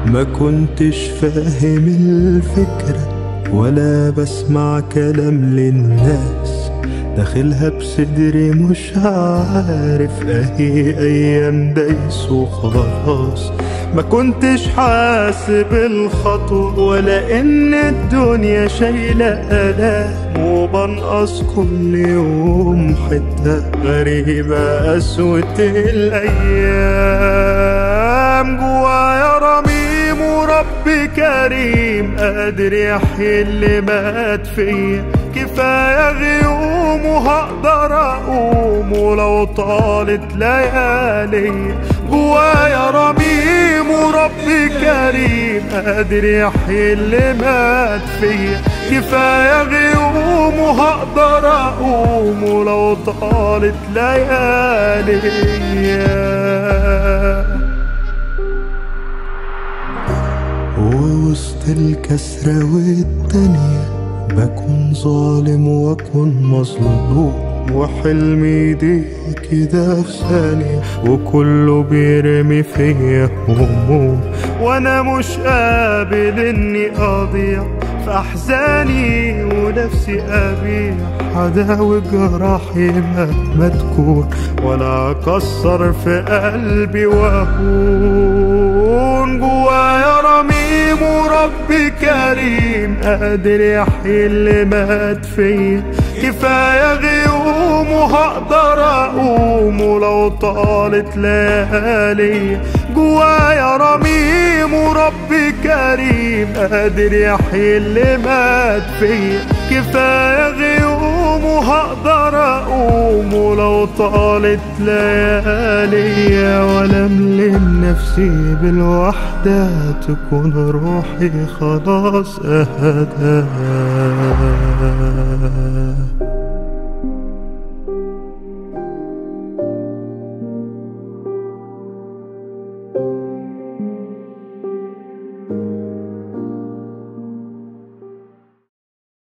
ما كنتش فاهم الفكرة ولا بسمع كلام للناس، داخلها بصدري مش عارف اهي ايام دايس وخلاص. ما كنتش حاسب الخطوة ولا ان الدنيا شايلة آلام، وبنقص كل يوم حتة غريبة قسوة الايام. جوايا رميم ورب كريم قادر يحيي اللي مات فيا، كفاية غيوم وهقدر اقوم ولو طالت ليالي. جوايا رميم ورب كريم قادر يحيي اللي مات فيا، كفاية غيوم وهقدر اقوم ولو طالت ليالي. ووسط الكسرة والدنيا بكون ظالم واكون مظلوم، وحلمي يضيق كده في ثانية وكله بيرمي فيا هموم، وانا مش قابل اني اضيع في احزاني ونفسي ابيع، هداوي جراحي مهما تكون ولا اكسر في قلبي واهون. جوايا رميم ورب كريم قادر يحيي اللي مات فيا، كفاية غيوم وهقدر اقوم ولو طالت ليالي. جوايا رميم ورب كريم قادر يحيي اللي مات فيا، كفاية غيوم وهقدر اقوم ولو طالت ليالي. ولا املم نفسي بالوحدة تكون روحي خلاص اهدى.